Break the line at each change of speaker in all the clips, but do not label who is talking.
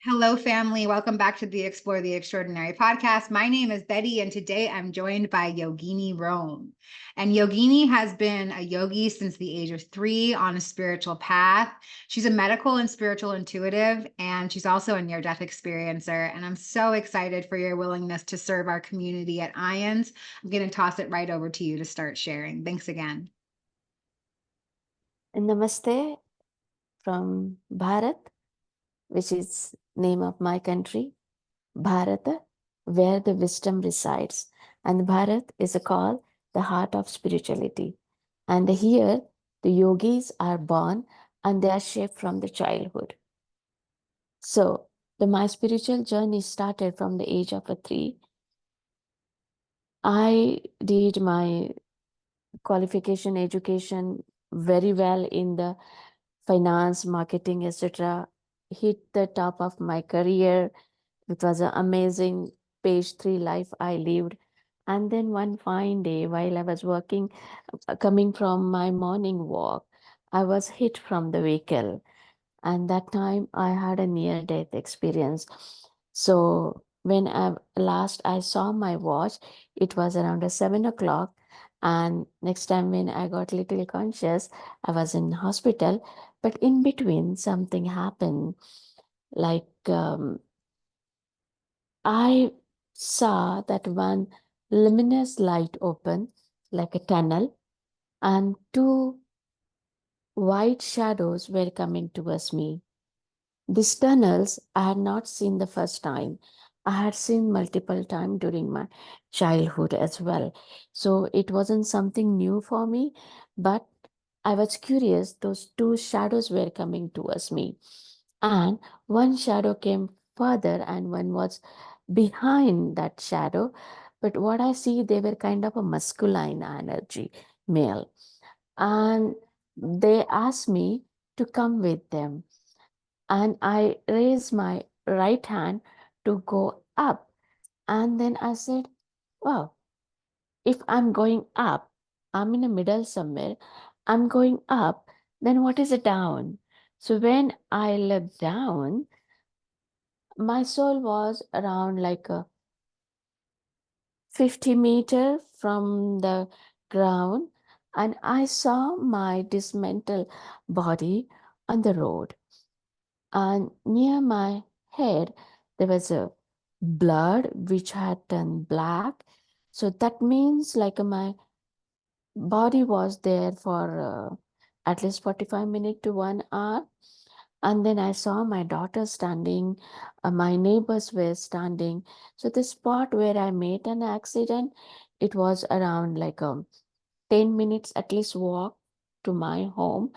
Hello, family. Welcome back to the Explore the Extraordinary podcast. My name is Betty, and today I'm joined by Yogini Rome. And Yogini has been a yogi since the age of 3 on a spiritual path. She's a medical and spiritual intuitive, and she's also a near-death experiencer. And I'm so excited for your willingness to serve our community at IANDS. I'm going to toss it right over to you to start sharing. Thanks again.
Namaste from Bharat, which is name of my country, Bharat, where the wisdom resides. And Bharat is called the heart of spirituality. And here the yogis are born and they are shaped from the childhood. So my spiritual journey started from the age of 3. I did my qualification education very well in the finance, marketing, etc. Hit the top of my career. It was an amazing page 3 life I lived. And then one fine day, while I was working, coming from my morning walk, I was hit from the vehicle. And that time I had a near death experience. So when last I saw my watch, it was around 7 o'clock. And next time when I got little conscious, I was in hospital. But in between, something happened. Like I saw that one luminous light open, like a tunnel, and 2 white shadows were coming towards me. These tunnels I had not seen the first time. I had seen multiple times during my childhood as well. So it wasn't something new for me, but I was curious. Those 2 shadows were coming towards me. And one shadow came further and one was behind that shadow. But what I see, they were kind of a masculine energy, male. And they asked me to come with them. And I raised my right hand to go up. And then I said, wow, if I'm going up, I'm in the middle somewhere, I'm going up, then what is it down? So when I looked down, my soul was around like a 50 meter from the ground, and I saw my dismantled body on the road. And near my head, there was a blood which had turned black. So that means like my body was there for at least 45 minutes to 1 hour. And then I saw my daughter standing, my neighbors were standing. So the spot where I made an accident, it was around like 10 minutes at least walk to my home.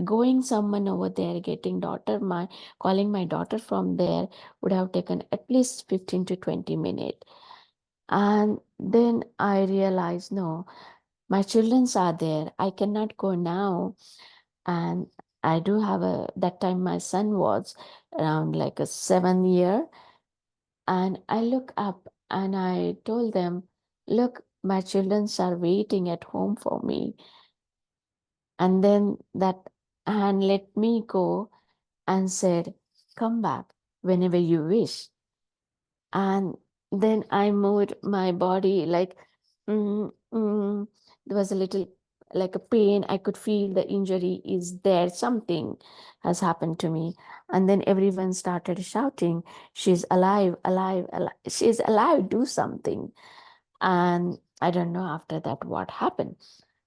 Going someone over there, getting daughter, my calling my daughter from there would have taken at least 15 to 20 minutes. And then I realized, no, my childrens are there. I cannot go now. And I do have that time my son was around like a 7 year. And I look up and I told them, look, my childrens are waiting at home for me. And then that hand let me go and said, come back whenever you wish. And then I moved my body like, there was a little like a pain. I could feel the injury is there. Something has happened to me. And then everyone started shouting, she's alive, alive, alive. She's alive, do something. And I don't know after that what happened.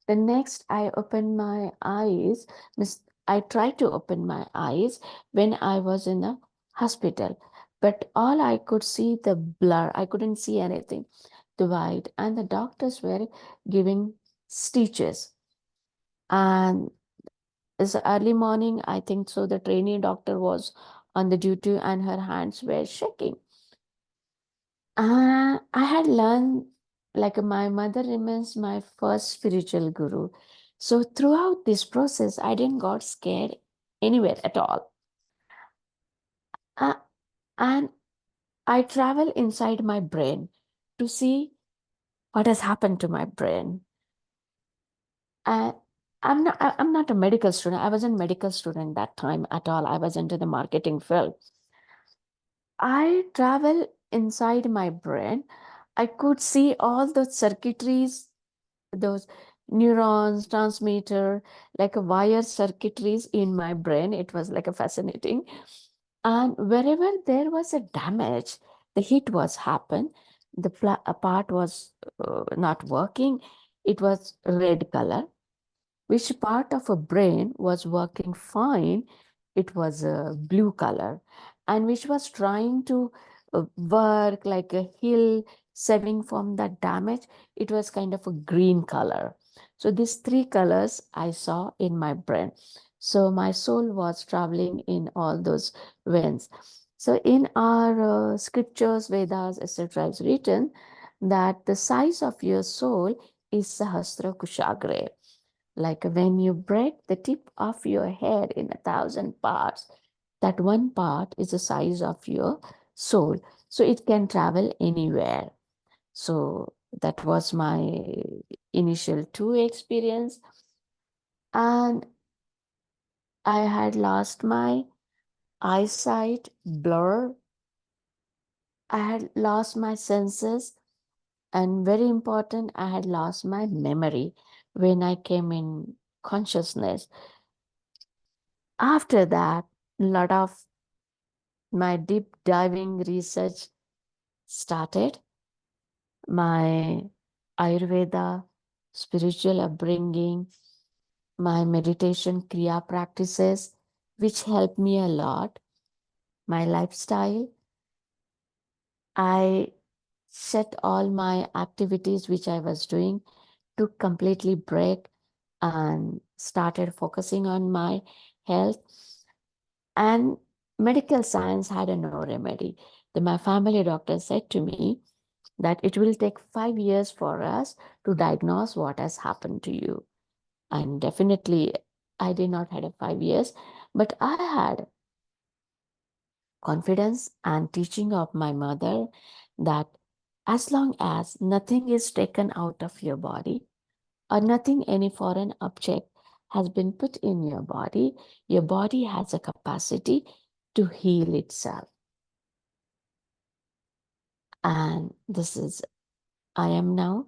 The next I opened my eyes, I tried to open my eyes when I was in a hospital, but all I could see the blur. I couldn't see anything, the white, and the doctors were giving stitches. And it's early morning, I think so. The trainee doctor was on the duty and her hands were shaking. I had learned, like my mother remains my first spiritual guru. So throughout this process, I didn't got scared anywhere at all. Uh, and I travel inside my brain to see what has happened to my brain. Uh, I'm not a medical student. I wasn't a medical student that time at all. I was into the marketing field. I travel inside my brain. I could see all the circuitries, those neurons, transmitter, like a wire circuitries in my brain. It was like a fascinating. And wherever there was a damage, the hit was happen, the part was not working. It was red color. Which part of a brain was working fine, it was a blue color, and which was trying to work like a hill saving from that damage, it was kind of a green color. So these three colors I saw in my brain. So my soul was traveling in all those veins. So in our scriptures, Vedas, etc., is written that the size of your soul is Sahasra Kushagre. Like when you break the tip of your head in 1,000 parts, that one part is the size of your soul. So it can travel anywhere. So that was my initial two experience. And I had lost my eyesight, blur. I had lost my senses. And very important, I had lost my memory when I came in consciousness. After that, a lot of my deep diving research started. My Ayurveda, spiritual upbringing, my meditation Kriya practices, which helped me a lot, my lifestyle. I set all my activities which I was doing to completely break and started focusing on my health. And medical science had a no remedy. My family doctor said to me that it will take 5 years for us to diagnose what has happened to you. And definitely, I did not have 5 years, but I had confidence and teaching of my mother that as long as nothing is taken out of your body or nothing, any foreign object has been put in your body has a capacity to heal itself. And this is, I am now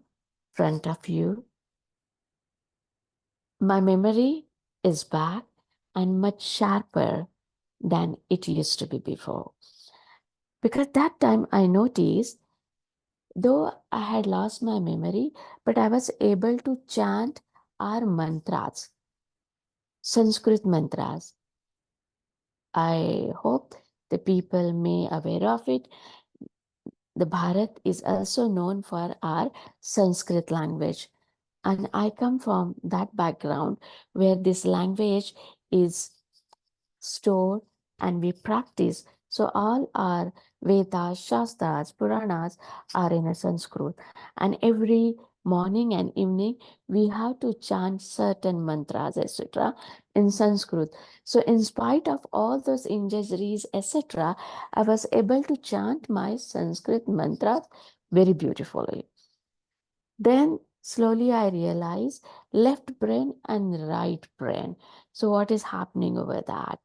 front of you. My memory is back and much sharper than it used to be before. Because that time I noticed, though I had lost my memory, but I was able to chant our mantras, Sanskrit mantras. I hope the people may aware of it. The Bharat is also known for our Sanskrit language. And I come from that background where this language is stored and we practice. So all our Vedas, Shastras, Puranas are in a Sanskrit. And every morning and evening, we have to chant certain mantras, etc., in Sanskrit. So in spite of all those injuries, etc., I was able to chant my Sanskrit mantras very beautifully. Then slowly I realized left brain and right brain. So what is happening over that?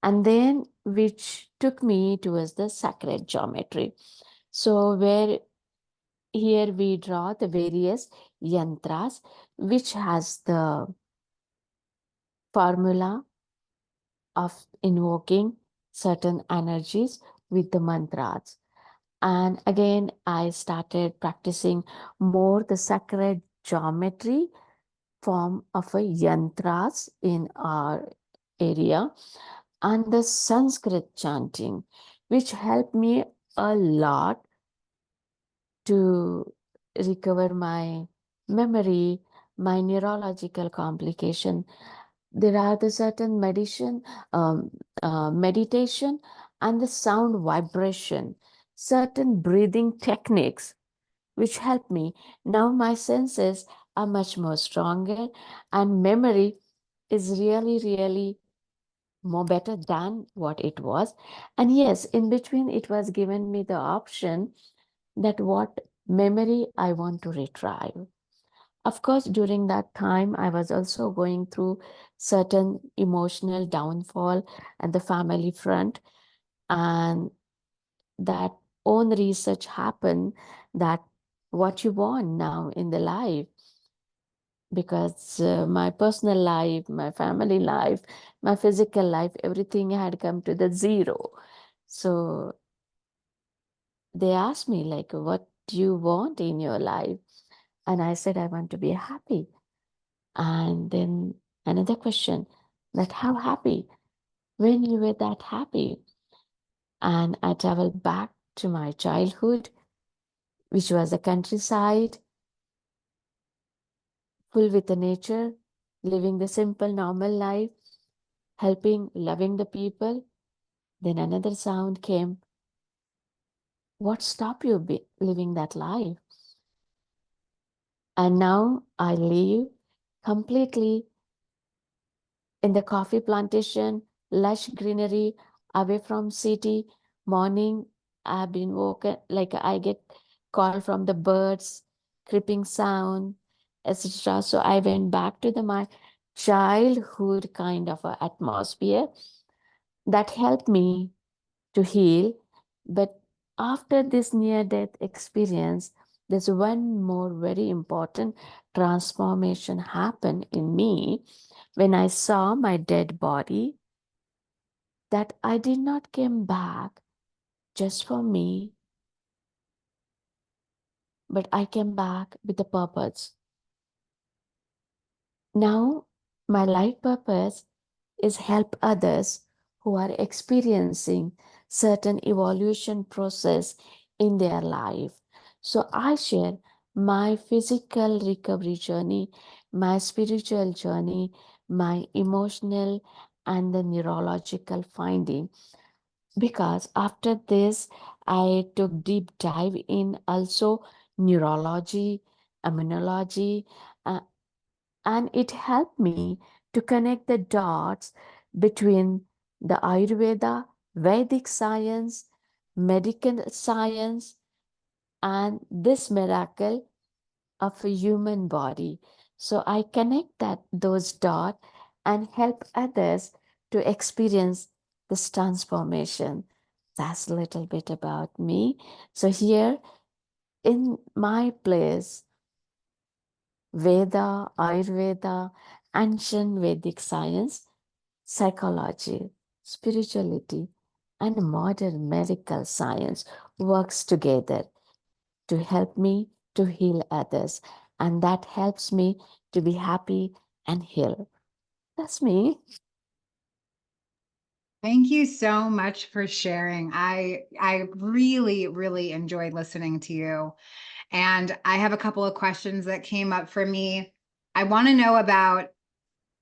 And then which took me towards the sacred geometry. So where here we draw the various yantras, which has the formula of invoking certain energies with the mantras. And again, I started practicing more the sacred geometry form of a yantras in our area and the Sanskrit chanting, which helped me a lot to recover my memory, my neurological complication. There are the certain meditation and the sound vibration, certain breathing techniques which help me. Now my senses are much more stronger and memory is really, really more better than what it was. And yes, in between it was given me the option that what memory I want to retrieve. Of course, during that time, I was also going through certain emotional downfall at the family front. And that own research happen, that what you want now in the life, because my personal life, my family life, my physical life, everything had come to the zero. So they asked me, like, what do you want in your life? And I said, I want to be happy. And then another question, that how happy? When you were that happy? And I traveled back to my childhood, which was the countryside, full with the nature, living the simple, normal life, helping, loving the people. Then another sound came. What stopped you living that life? And now I live completely in the coffee plantation, lush greenery, away from city. Morning, I've been woken, like I get call from the birds, creeping sound, etc. So I went back to my childhood kind of a atmosphere that helped me to heal. But after this near death experience, there's one more very important transformation happen in me when I saw my dead body, that I did not come back just for me, but I came back with a purpose. Now, my life purpose is help others who are experiencing certain evolution process in their life. So I share my physical recovery journey, my spiritual journey, my emotional and the neurological finding, because after this I took deep dive in also neurology, immunology, uh, and it helped me to connect the dots between the Ayurveda, Vedic science, medical science, and this miracle of a human body. So I connect those dots and help others to experience this transformation. That's a little bit about me. So here in my place, Veda, Ayurveda, ancient Vedic science, psychology, spirituality, and modern medical science works together to help me to heal others. And that helps me to be happy and heal. That's me.
Thank you so much for sharing. I really, really enjoyed listening to you. And I have a couple of questions that came up for me. I want to know about,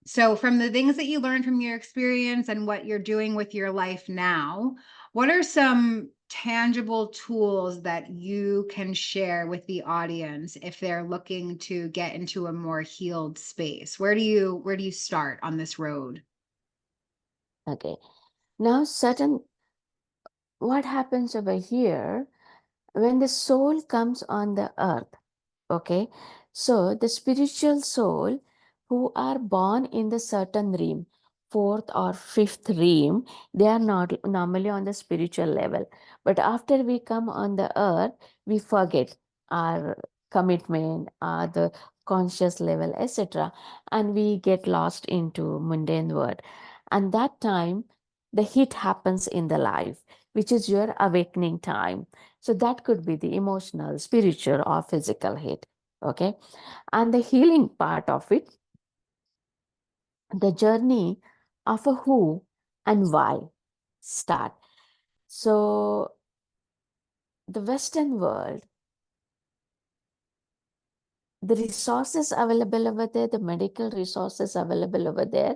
so from the things that you learned from your experience and what you're doing with your life now, what are some tangible tools that you can share with the audience if they're looking to get into a more healed space? Where do you start on this road?
Okay. Now, what happens over here when the soul comes on the earth? Okay, so the spiritual soul who are born in the certain realm, fourth or fifth realm, they are not normally on the spiritual level. But after we come on the earth, we forget our commitment, the conscious level, etc., and we get lost into mundane world. And that time, the hit happens in the life, which is your awakening time. So that could be the emotional, spiritual, or physical hit. Okay. And the healing part of it, the journey of a who and why start. So the Western world, the resources available over there, the medical resources available over there,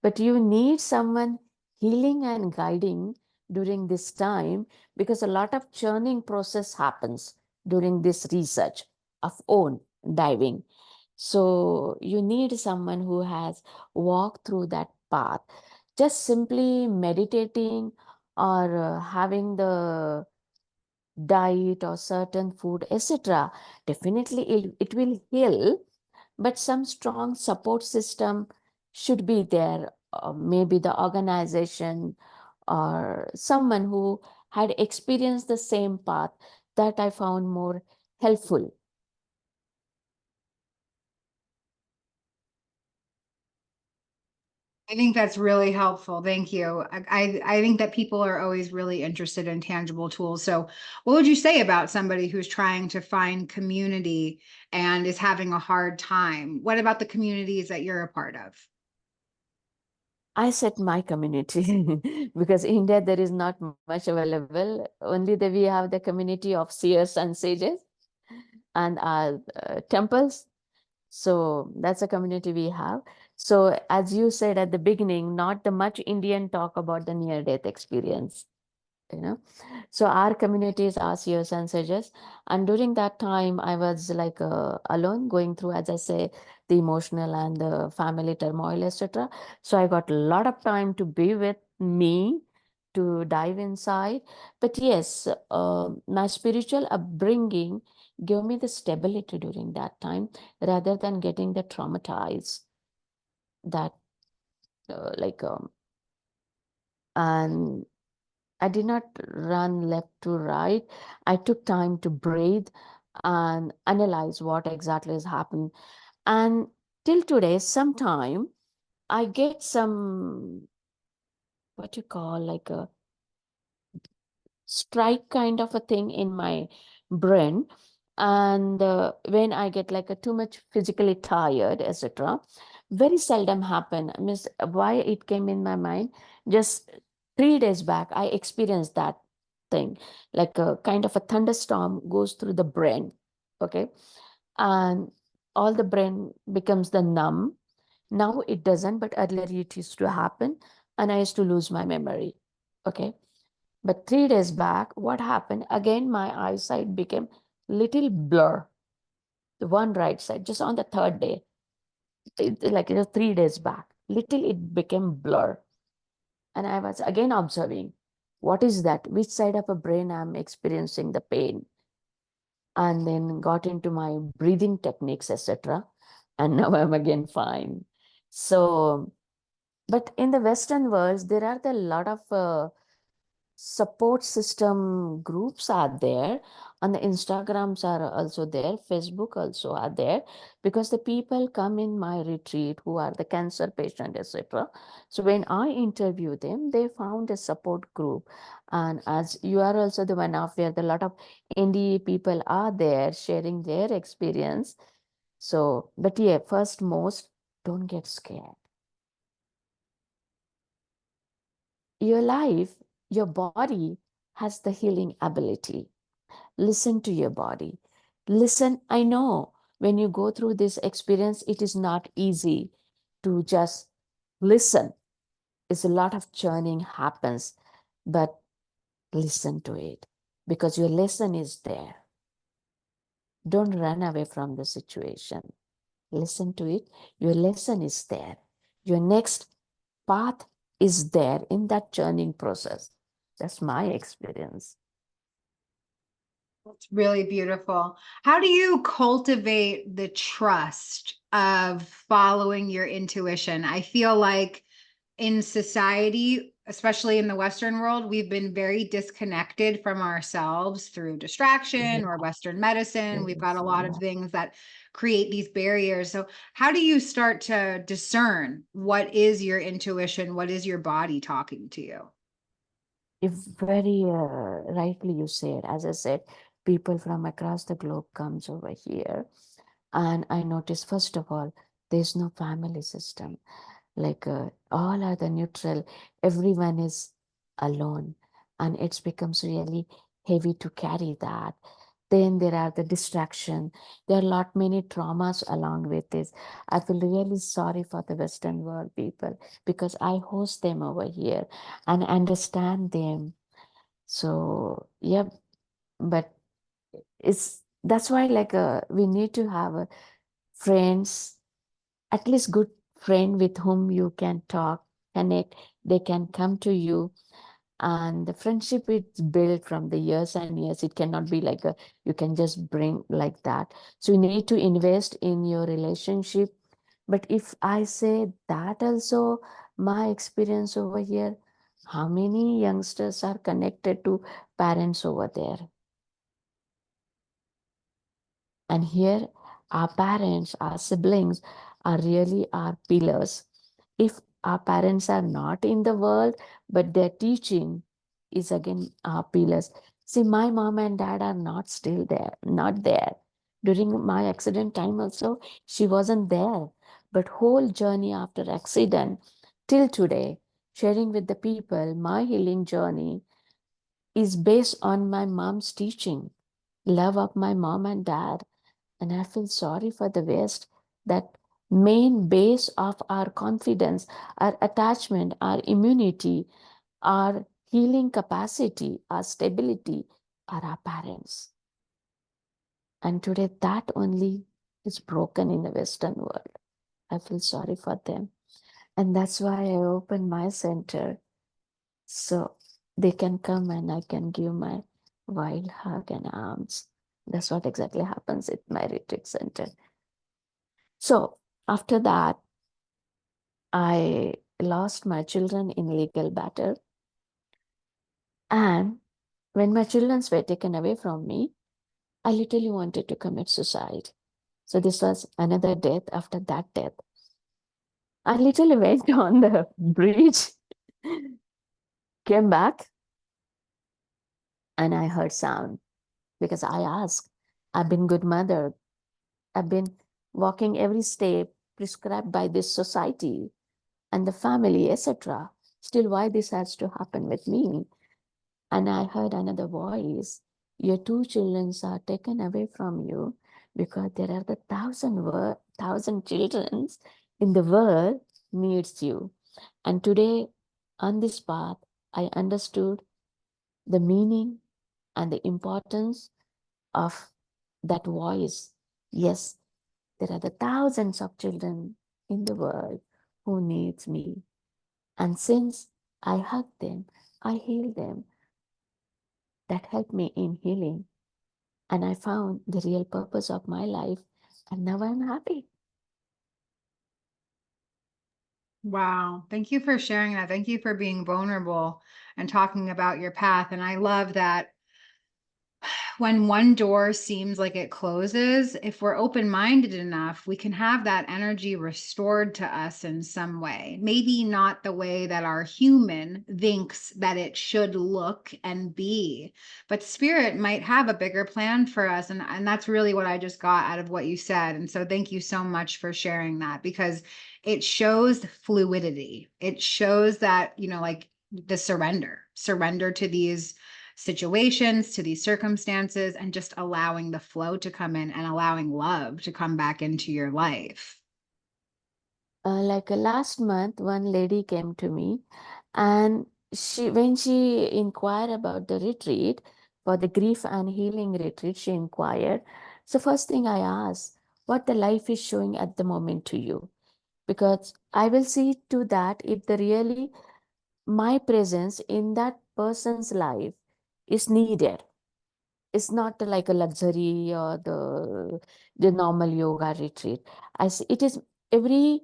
but you need someone healing and guiding during this time, because a lot of churning process happens during this research of own diving. So you need someone who has walked through that path. Just simply meditating or having the diet or certain food, etc., definitely it will heal, but some strong support system should be there. Maybe the organization or someone who had experienced the same path that I found more helpful.
I think that's really helpful. Thank you. I think that people are always really interested in tangible tools. So, what would you say about somebody who's trying to find community and is having a hard time? What about the communities that you're a part of?
I set my community because in India there is not much available. Only we have the community of seers and sages and our temples. So that's a community we have. So as you said at the beginning, not the much Indian talk about the near-death experience. So our communities are seers and sages, and during that time I was like alone, going through, as I say, the emotional and the family turmoil, etc. So I got a lot of time to be with me, to dive inside. But yes, my spiritual upbringing gave me the stability during that time, rather than getting the traumatized, that like and I did not run left to right. I took time to breathe and analyze what exactly is happening. And till today, sometime I get some, what you call, like a strike kind of a thing in my brain. And when I get like a too much physically tired, etc., very seldom happen. I mean, why it came in my mind? Just 3 days back, I experienced that thing, like a kind of a thunderstorm goes through the brain. Okay, and all the brain becomes the numb. Now it doesn't, but earlier it used to happen, and I used to lose my memory. Okay, but 3 days back, what happened? Again, my eyesight became little blur. The one right side, just on the third day, like 3 days back, little it became blur. And I was again observing, what is that? Which side of a brain I'm experiencing the pain? And then got into my breathing techniques, etc. And now I'm again fine. So, but in the Western world, there are a lot of support system groups are there, and the Instagrams are also there, Facebook also are there, because the people come in my retreat who are the cancer patient, etc. So when I interview them, they found a support group. And as you are also the one of where a lot of NDE people are there sharing their experience. So, but yeah, first most, don't get scared. Your life, your body has the healing ability. Listen to your body. Listen. I know when you go through this experience, it is not easy to just listen. It's a lot of churning happens, but listen to it, because your lesson is there. Don't run away from the situation. Listen to it. Your lesson is there. Your next path is there in that churning process. That's my experience.
It's really beautiful. How do you cultivate the trust of following your intuition? I feel like in society, especially in the Western world, we've been very disconnected from ourselves through distraction or Western medicine. We've got a lot of things that create these barriers. So, how do you start to discern what is your intuition? What is your body talking to you?
If very rightly you said, as I said, people from across the globe comes over here, and I noticed first of all, there's no family system. Like all are the neutral, everyone is alone, and it becomes really heavy to carry that. Then there are the distraction. There are a lot many traumas along with this. I feel really sorry for the Western world people, because I host them over here and understand them. So yeah, but it's that's why like we need to have friends, at least good friend with whom you can talk, connect. They can come to you, and the friendship is built from the years and years. It cannot be like a you can just bring like that. So you need to invest in your relationship. But if I say that also, my experience over here, How many youngsters are connected to parents over there? And here, our parents, our siblings are really our pillars. If our parents are not in the world, but their teaching is again our pillars. See, my mom and dad are not still there, not there. During my accident time also, she wasn't there. But whole journey after accident till today, sharing with the people, my healing journey is based on my mom's teaching, love of my mom and dad. And I feel sorry for the West that main base of our confidence, our attachment, our immunity, our healing capacity, our stability are our parents. And today that only is broken in the Western world. I feel sorry for them. And that's why I opened my center so they can come and I can give my wild hug and arms. That's what exactly happens at my retreat center. So after that, I lost my children in legal battle. And when my children were taken away from me, I literally wanted to commit suicide. So this was another death after that death. I literally went on the bridge, came back, and I heard sound because I asked, I've been good mother. I've been walking every step prescribed by this society and the family, etc. Still, why this has to happen with me? And I heard another voice, your two children are taken away from you because there are the thousand children in the world needs you. And today on this path, I understood the meaning and the importance of that voice. Yes, there are the thousands of children in the world who needs me. And since I hug them, I heal them, that helped me in healing. And I found the real purpose of my life. And now I'm happy.
Wow. Thank you for sharing that. Thank you for being vulnerable and talking about your path. And I love that when one door seems like it closes, if we're open-minded enough, we can have that energy restored to us in some way. Maybe not the way that our human thinks that it should look and be, but spirit might have a bigger plan for us. And that's really what I just got out of what you said. And so thank you so much for sharing that, because it shows fluidity. It shows that, like the surrender to these situations, to these circumstances, and just allowing the flow to come in and allowing love to come back into your life.
Last month, one lady came to me, and when she inquired about the retreat for the grief and healing retreat, she inquired. So first thing I asked, what the life is showing at the moment to you, because I will see to that if the really my presence in that person's life is needed. It's not like a luxury or the normal yoga retreat. I see it is every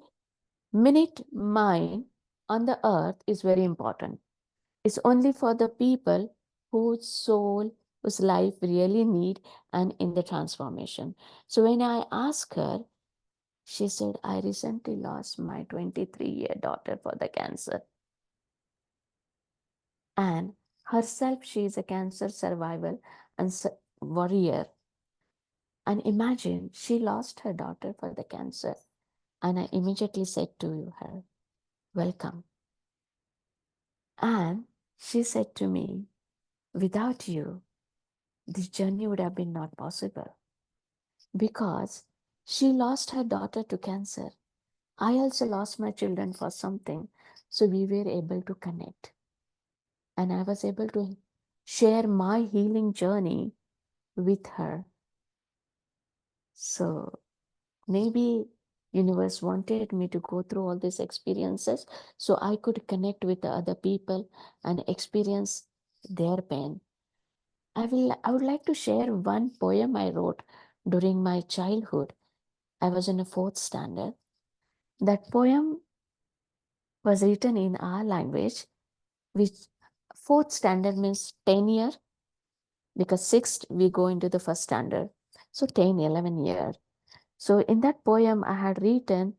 minute mine on the earth is very important. It's only for the people whose soul, whose life really need and in the transformation. So when I asked her, she said, I recently lost my 23-year daughter for the cancer. And herself, she is a cancer survival and warrior. And imagine she lost her daughter for the cancer. And I immediately said to her, welcome. And she said to me, without you, this journey would have been not possible because she lost her daughter to cancer. I also lost my children for something. So we were able to connect. And I was able to share my healing journey with her. So maybe universe wanted me to go through all these experiences so I could connect with the other people and experience their pain. I would like to share one poem I wrote during my childhood. I was in a fourth standard. That poem was written in our language which fourth standard means 10 year, because sixth we go into the first standard. So 10, 11 year. So in that poem I had written,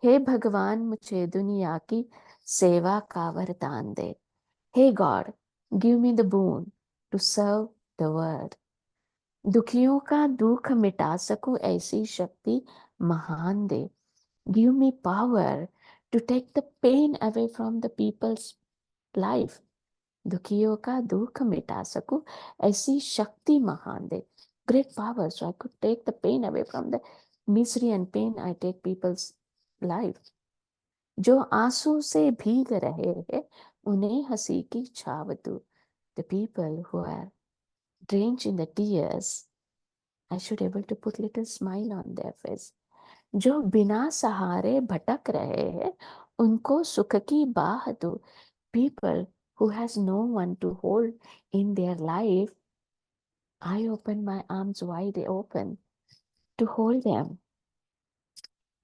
हे भगवान मुझे दुनिया की सेवा का वरदान दे. Hey God, give me the boon to serve the world. दुखियों का दुख मिटा सकूं ऐसी शक्ति महान दे. Give me power to take the pain away from the people's life. दुखियों का दुख मिटा सकूं ऐसी शक्ति महान दे. Great power, so I could take the pain away from the misery and pain I take people's life. जो आंसू से भीग रहे हैं उन्हें हंसी की छाव दो. The people who are drenched in the tears, I should able to put little smile on their face. जो बिना सहारे भटक रहे हैं उनको सुख की बाह दो. People who has no one to hold in their life, I open my arms wide open to hold them.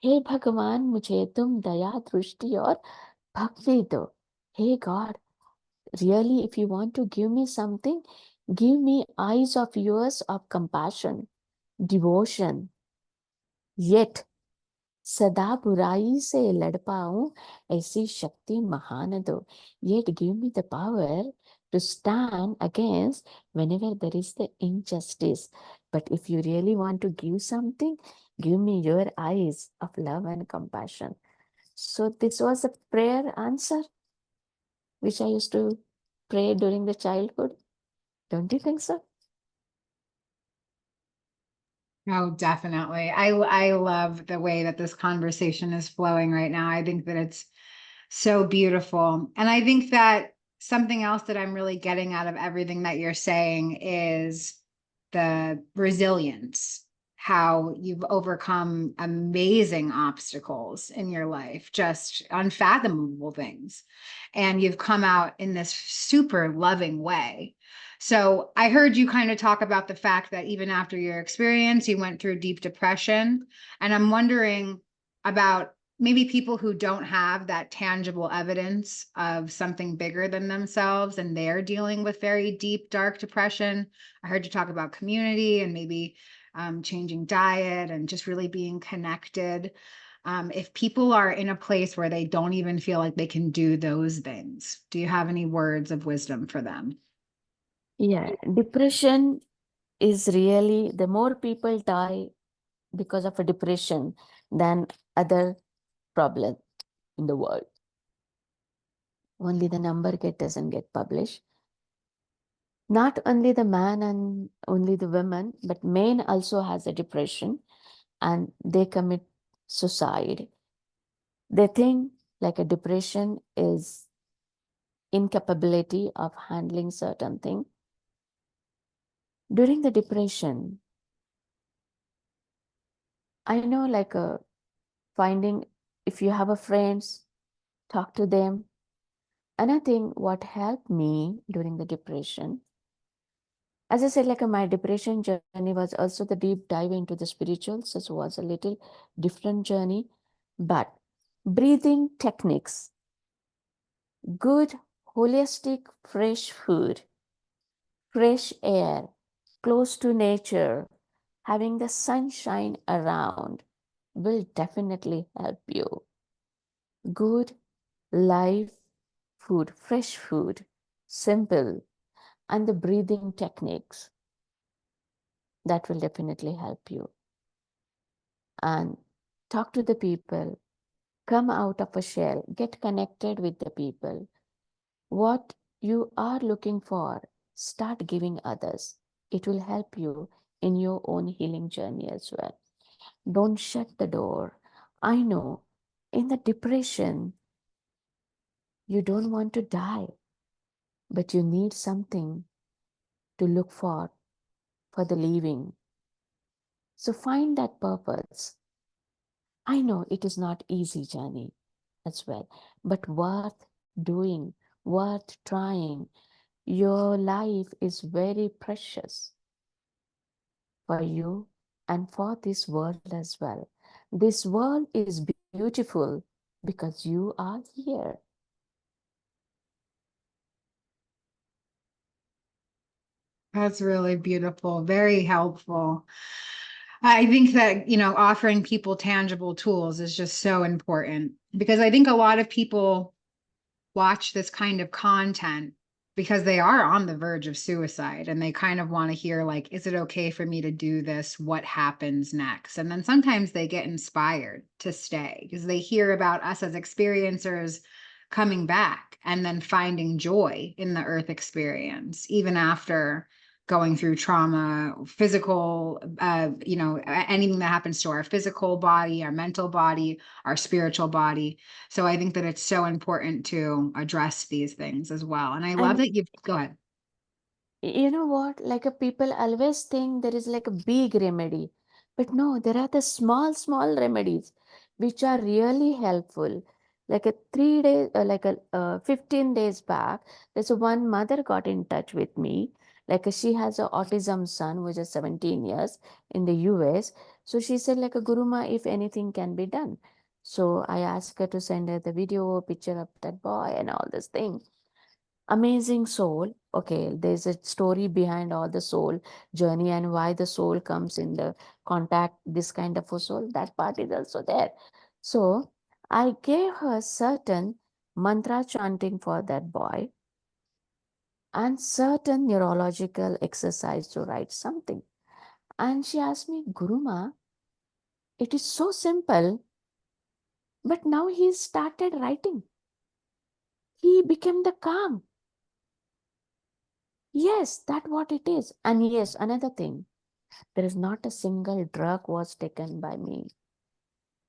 हे भगवान मुझे तुम दया दृष्टि और भक्ति दो. Hey God, really, if you want to give me something, give me eyes of yours of compassion, devotion. Yet सदा बुराई से लड़ पाऊं ऐसी शक्ति महान दो. Yet give me the power to stand against whenever there is the injustice. But if you really want to give something, give me your eyes of love and compassion. So this was a prayer answer which I used to pray during the childhood. Don't you think so?
Oh, definitely. I love the way that this conversation is flowing right now. I think that it's so beautiful. And I think that something else that I'm really getting out of everything that you're saying is the resilience, how you've overcome amazing obstacles in your life, just unfathomable things. And you've come out in this super loving way. So I heard you kind of talk about the fact that even after your experience, you went through deep depression. And I'm wondering about maybe people who don't have that tangible evidence of something bigger than themselves and they're dealing with very deep, dark depression. I heard you talk about community and maybe changing diet and just really being connected. If people are in a place where they don't even feel like they can do those things, do you have any words of wisdom for them?
Yeah, depression is really, the more people die because of a depression than other problem in the world. Only the number doesn't get published. Not only the man and only the women, but men also has a depression and they commit suicide. They think like a depression is incapability of handling certain thing. During the depression, I know like finding, if you have a friends, talk to them. And I think what helped me during the depression, as I said, like my depression journey was also the deep dive into the spiritual, so it was a little different journey. But breathing techniques, good, holistic, fresh food, fresh air, close to nature, having the sunshine around will definitely help you. Good, live food, fresh food, simple, and the breathing techniques that will definitely help you. And talk to the people, come out of a shell, get connected with the people. What you are looking for, start giving others. It will help you in your own healing journey as well. Don't shut the door. I know in the depression, you don't want to die, but you need something to look for the living. So find that purpose. I know it is not easy journey as well, but worth doing, worth trying. Your life is very precious for you and for this world as well. This world is beautiful because you are here.
That's really beautiful, very helpful. I think that, offering people tangible tools is just so important because I think a lot of people watch this kind of content because they are on the verge of suicide and they kind of want to hear, like, is it okay for me to do this? What happens next? And then sometimes they get inspired to stay because they hear about us as experiencers coming back and then finding joy in the earth experience, even after going through trauma, physical, anything that happens to our physical body, our mental body, our spiritual body. So I think that it's so important to address these things as well. And I love
And
that you go ahead.
you know what? Like a people always think there is like a big remedy, but no, there are the small remedies which are really helpful. Like a 3 days, 15 days back, there's a one mother got in touch with me. Like she has a autism son which is 17 years in the US. So she said like a Guruma, if anything can be done. So I asked her to send her the video, picture of that boy and all this thing. Amazing soul. Okay, there's a story behind all the soul journey and why the soul comes in the contact, this kind of a soul. That part is also there. So I gave her certain mantra chanting for that boy and certain neurological exercise to write something. And she asked me, Guruma, it is so simple, but now he started writing. He became the calm. Yes, that what it is. And yes, another thing. There is not a single drug was taken by me.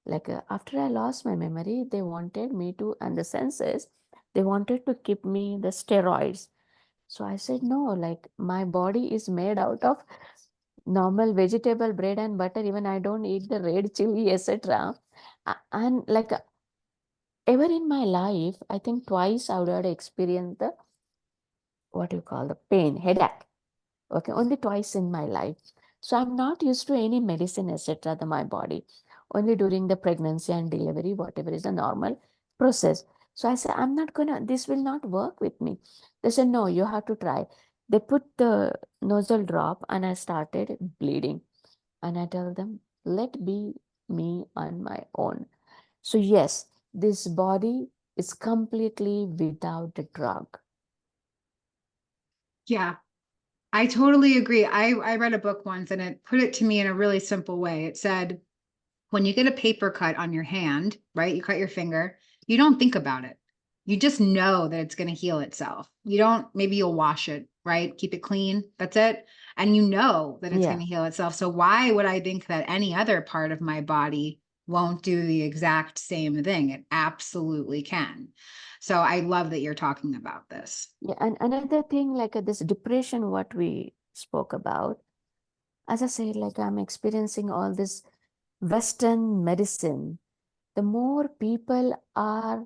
Like after I lost my memory, they wanted me to, and the senses, they wanted to keep me the steroids. So I said, no, like my body is made out of normal vegetable bread and butter. Even I don't eat the red chili, etc. And like ever in my life, I think twice I would have experienced the, what you call the pain, headache. Okay, only twice in my life. So I'm not used to any medicine, etc. The my body. Only during the pregnancy and delivery, whatever is the normal process. So I said, I'm not gonna, this will not work with me. They said, no, you have to try. They put the nozzle drop and I started bleeding. And I tell them, let be me on my own. So yes, this body is completely without the drug.
Yeah, I totally agree. I read a book once and it put it to me in a really simple way. It said, when you get a paper cut on your hand, right? You cut your finger, you don't think about it. You just know that it's going to heal itself. You don't, maybe you'll wash it, right? Keep it clean. That's it. And you know that it's going
Yeah.
to heal itself. So why would I think that any other part of my body won't do the exact same thing? It absolutely can. So I love that you're talking about this.
Yeah, and another thing, like this depression, what we spoke about, as I said, like I'm experiencing all this Western medicine. The more people are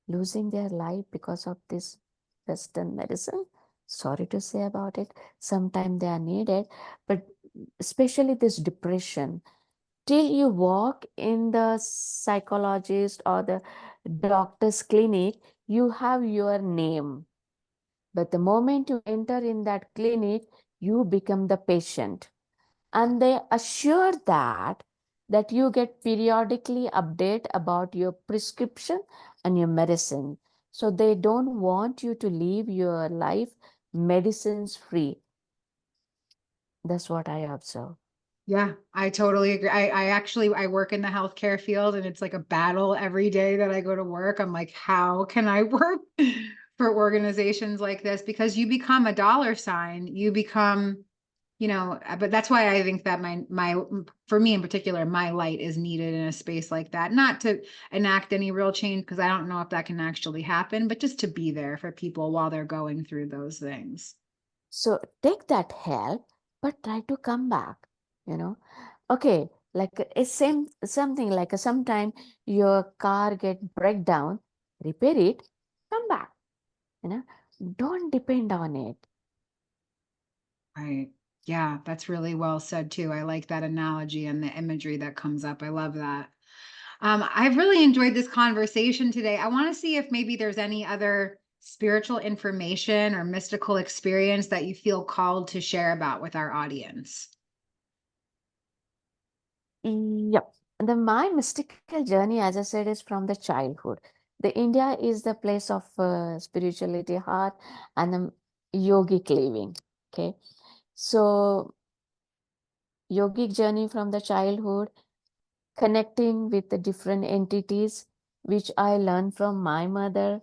losing their life because of this Western medicine, sorry to say about it, sometimes they are needed, but especially this depression, till you walk in the psychologist or the doctor's clinic, you have your name. But the moment you enter in that clinic, you become the patient. And they assure that you get periodically update about your prescription and your medicine. So they don't want you to live your life medicines free. That's what I observe.
Yeah, I totally agree. I work in the healthcare field and it's like a battle every day that I go to work. I'm like, how can I work for organizations like this? Because you become a dollar sign, you become, but that's why I think that for me in particular, my light is needed in a space like that. Not to enact any real change, because I don't know if that can actually happen, but just to be there for people while they're going through those things.
So take that help, but try to come back, you know. Okay, like it's same something like sometime your car get breakdown, repair it, come back, you know. Don't depend on it.
Right. Yeah, that's really well said too. I like that analogy and the imagery that comes up. I love that. I've really enjoyed this conversation today. I want to see if maybe there's any other spiritual information or mystical experience that you feel called to share about with our audience?
Yep. My mystical journey, as I said, is from the childhood. The India is the place of spirituality, heart, and the yogic living. Okay. So, yogic journey from the childhood, connecting with the different entities, which I learned from my mother,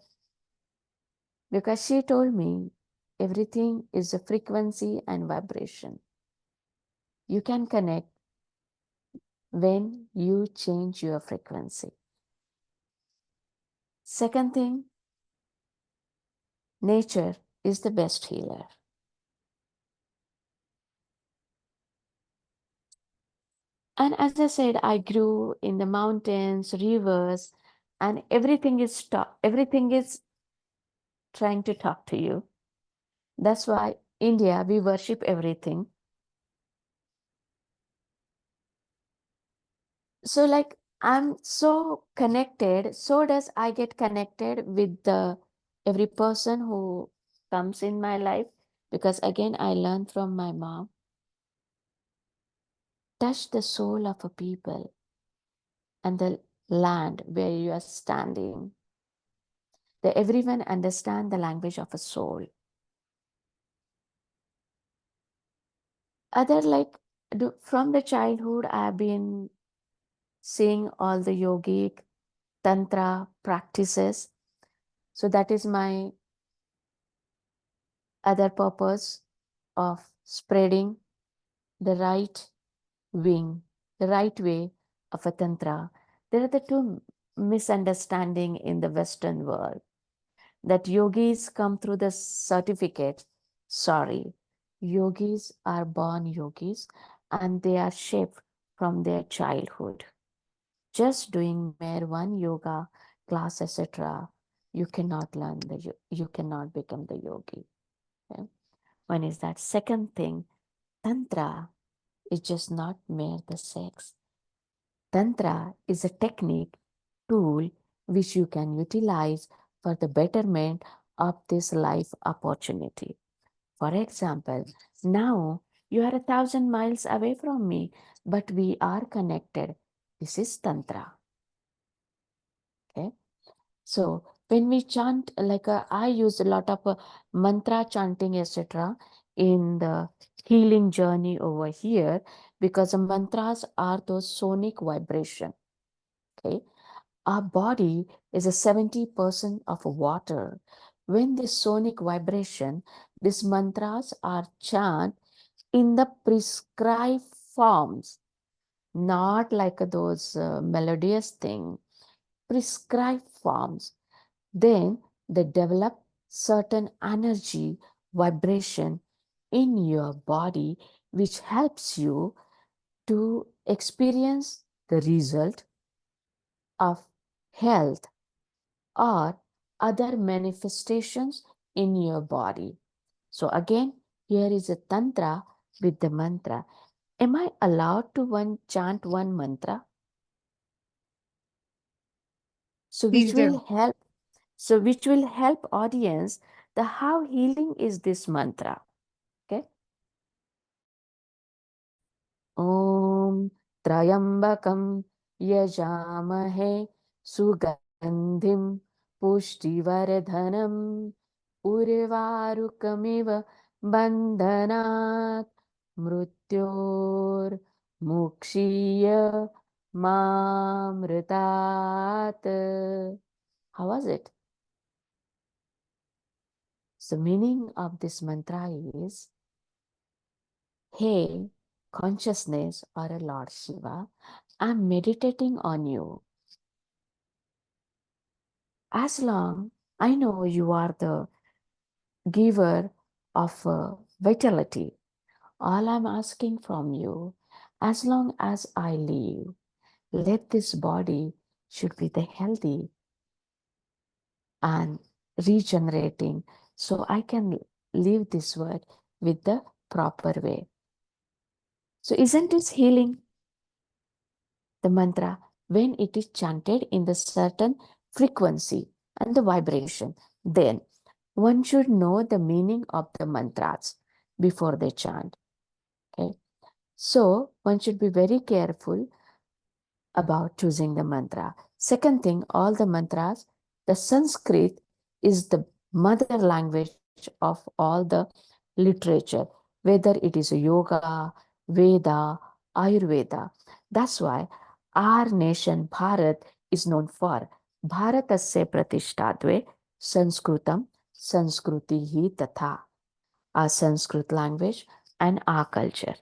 because she told me everything is a frequency and vibration. You can connect when you change your frequency. Second thing, nature is the best healer. And as I said, I grew in the mountains, rivers, and everything is trying to talk to you. That's why India, we worship everything. So like I'm so connected, so does I get connected with the every person who comes in my life, because again I learned from my mom. Touch the soul of a people and the land where you are standing. That everyone understand the language of a soul. Other like from the childhood, I've been seeing all the yogic tantra practices. So that is my other purpose of spreading the right wing, the right way of a tantra. There are the two misunderstanding in the Western world, that yogis come through the certificate. Sorry, yogis are born yogis and they are shaped from their childhood. Just doing mere one yoga class, etc., you cannot learn you cannot become the yogi. Okay? One is that. Second thing, tantra is just not mere the sex. Tantra is a technique, tool which you can utilize for the betterment of this life opportunity. For example, now you are 1,000 miles away from me, but we are connected. This is tantra. Okay. So when we chant, like I use a lot of mantra chanting, etc., in the healing journey over here, because the mantras are those sonic vibration. Okay, our body is a 70% of water. When this sonic vibration, these mantras are chant in the prescribed forms, not like those melodious thing, prescribed forms. Then they develop certain energy vibration in your body, which helps you to experience the result of health or other manifestations in your body. So again, here is a tantra with the mantra. Am I allowed to chant one mantra? So
Please
which
do.
will help So which will help audience the how healing is this mantra. Okay. Om Trayambakam Yajamahe Sugandhim Pushtivardhanam Urvarukamiva Bandhanat Mrutyor Mukshiya Mamritat. How was it? The meaning of this mantra is, hey, consciousness or a Lord Shiva, I'm meditating on you. As long I know you are the giver of vitality, all I'm asking from you, as long as I live, let this body should be the healthy and regenerating, so I can live this world with the proper way. So isn't this healing? The mantra, when it is chanted in the certain frequency and the vibration, then one should know the meaning of the mantras before they chant. Okay. So one should be very careful about choosing the mantra. Second thing, all the mantras, the Sanskrit is the mother language of all the literature, whether it is yoga, Veda, Ayurveda. That's why our nation, Bharat, is known for Bharatasya Pratishtadve Sanskritam Sanskritihi Tatha, our Sanskrit language and our culture.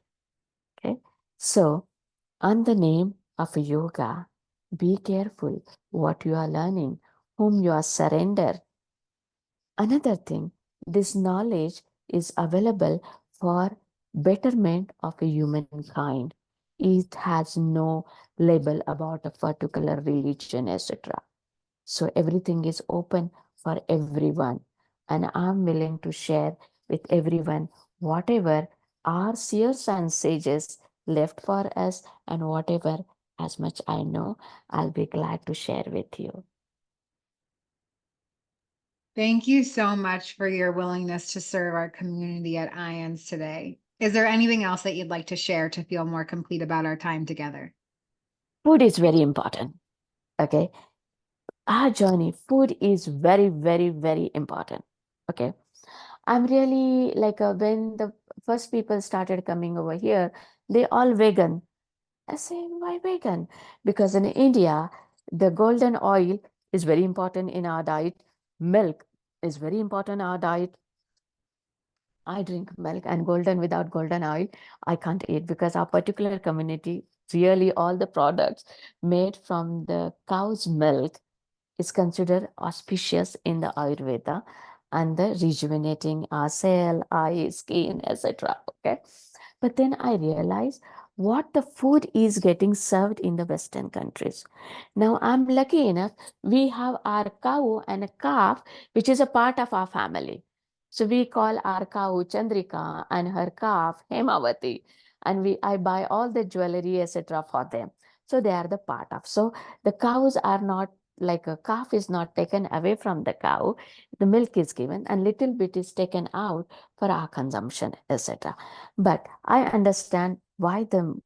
Okay, so on the name of yoga, be careful what you are learning, whom you are surrender. Another thing, this knowledge is available for betterment of humankind. It has no label about a particular religion, etc. So everything is open for everyone. And I'm willing to share with everyone whatever our seers and sages left for us, and whatever as much I know, I'll be glad to share with you.
Thank you so much for your willingness to serve our community at IANDS today. Is there anything else that you'd like to share to feel more complete about our time together?
Food is very important. Okay. Our journey, food is very, very, very important. Okay. I'm really like when the first people started coming over here, they all vegan. I say, why vegan? Because in India, the golden oil is very important in our diet. Milk is very important in our diet. I drink milk, and golden, without golden oil, I can't eat, because our particular community, really all the products made from the cow's milk is considered auspicious in the Ayurveda, and the rejuvenating our cell, eye, skin, etc. Okay. But then I realized what the food is getting served in the Western countries. Now I'm lucky enough, we have our cow and a calf, which is a part of our family. So we call our cow Chandrika and her calf Hemavati, and I buy all the jewelry, etc. for them. So they are the part of. So the cows are not like a calf is not taken away from the cow. The milk is given and little bit is taken out for our consumption, etc. But I understand why the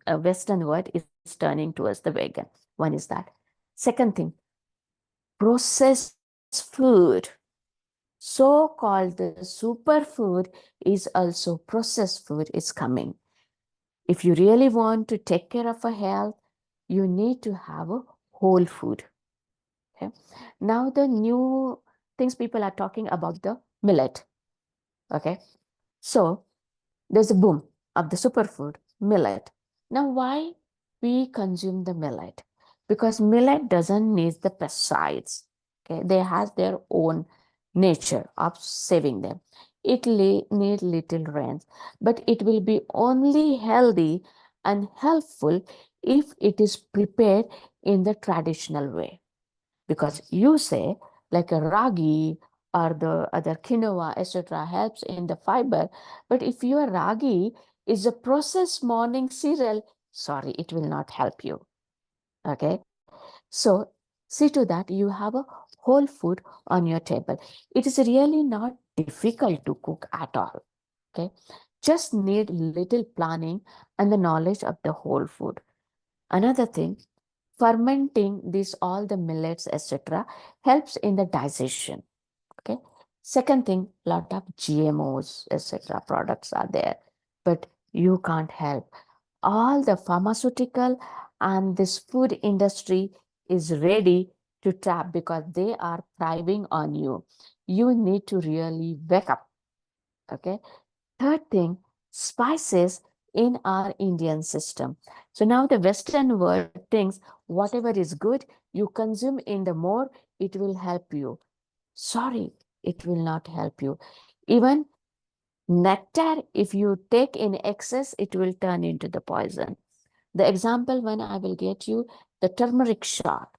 Western world is turning towards the vegan. One is that. Second thing, processed food. So-called the superfood is also processed food is coming. If you really want to take care of a health, you need to have a whole food. Okay. Now the new things people are talking about the millet. Okay. So there's a boom of the superfood, millet. Now why we consume the millet? Because millet doesn't need the pesticides. Okay. They has their own nature of saving them. It need little rains, but it will be only healthy and helpful if it is prepared in the traditional way. Because you say like a ragi or the other quinoa, etc., helps in the fiber. But if your ragi is a processed morning cereal, sorry, it will not help you. Okay. So see to that you have a whole food on your table. It is really not difficult to cook at all. Okay. Just need little planning and the knowledge of the whole food. Another thing, fermenting this all the millets, etc., helps in the digestion. Okay. Second thing, lot of GMOs, etc. products are there, but you can't help. All the pharmaceutical and this food industry is ready to tap because they are thriving on you. You need to really wake up. Okay. Third thing, spices in our Indian system. So now the Western world thinks whatever is good, you consume in the more, it will help you. Sorry, it will not help you. Even nectar, if you take in excess, it will turn into the poison. The example when I will get you, the turmeric shot.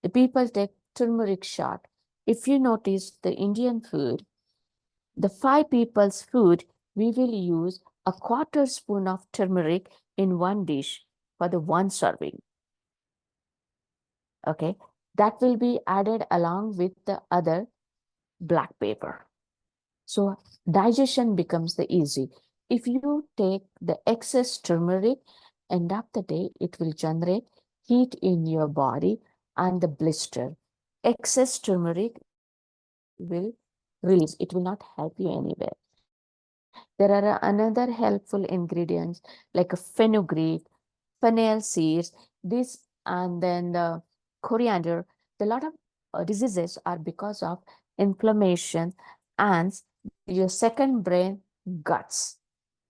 The people take turmeric shot. If you notice the Indian food, the 5 people's food, we will use a quarter spoon of turmeric in one dish for the one serving. Okay, that will be added along with the other black pepper. So digestion becomes the easy. If you take the excess turmeric, end of the day, it will generate heat in your body and the blister. Excess turmeric will release. It will not help you anywhere. There are another helpful ingredients like a fenugreek, fennel seeds, this, and then the coriander. A lot of diseases are because of inflammation and your second brain guts.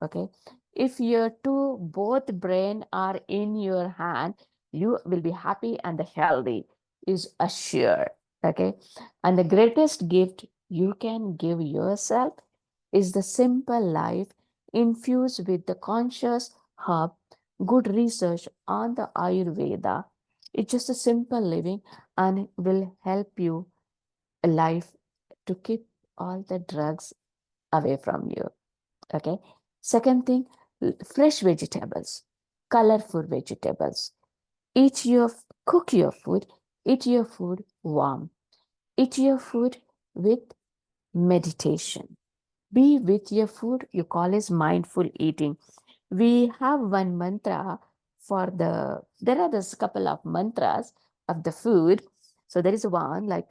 Okay, if your two both brain are in your hand, you will be happy and healthy is assured. Okay, and the greatest gift you can give yourself is the simple life infused with the conscious herb. Good research on the Ayurveda. It's just a simple living and will help you a life to keep all the drugs away from you. Okay. Second thing, fresh vegetables, colorful vegetables. Eat your, cook your food, eat your food warm, eat your food with meditation. Be with your food, you call as mindful eating. We have one mantra for there are this couple of mantras of the food. So there is one like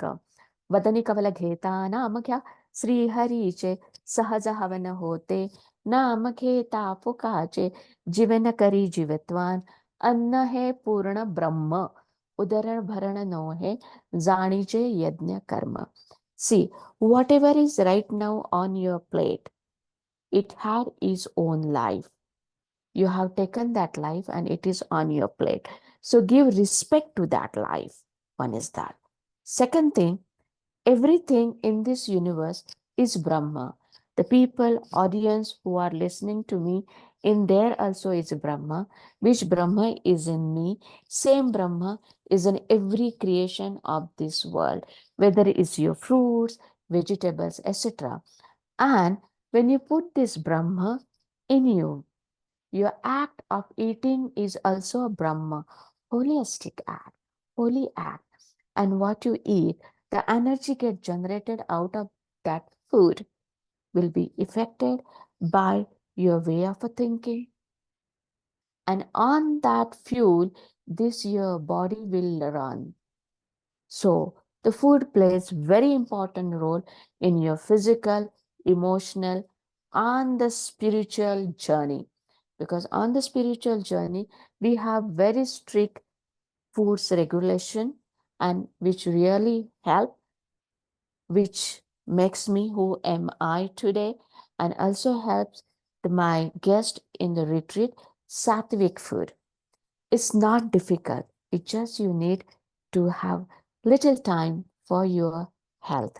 Vadani Kavala Gheta Naam Kya Sri Hari Che Sahaja Havana Hote Naam Kheta Pukache Jivana Kari Jivatwan Anna Hai Purna Brahma Udaran Bharana No Hai Zani Che Yajna Karma. See, whatever is right now on your plate, it had its own life. You have taken that life and it is on your plate. So give respect to that life. One is that. Second thing, everything in this universe is Brahma. The people, audience who are listening to me, in there also is Brahma. Which Brahma is in me? Same Brahma is in every creation of this world, whether it is your fruits, vegetables, etc. And when you put this Brahma in you, your act of eating is also a Brahma, holistic act, holy act. And what you eat, the energy get generated out of that food will be affected by your way of thinking. And on that fuel, this your body will run. So the food plays very important role in your physical, emotional, and the spiritual journey. Because on the spiritual journey, we have very strict foods regulation and which really help, which makes me who am I today, and also helps my guest in the retreat, Satvic food. It's not difficult. It's just you need to have little time for your health.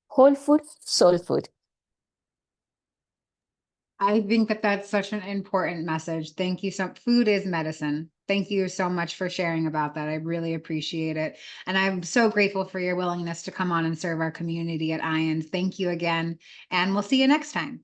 Whole food, soul food.
I think that that's such an important message. Thank you. Food is medicine. Thank you so much for sharing about that. I really appreciate it. And I'm so grateful for your willingness to come on and serve our community at IANDS. Thank you again. And we'll see you next time.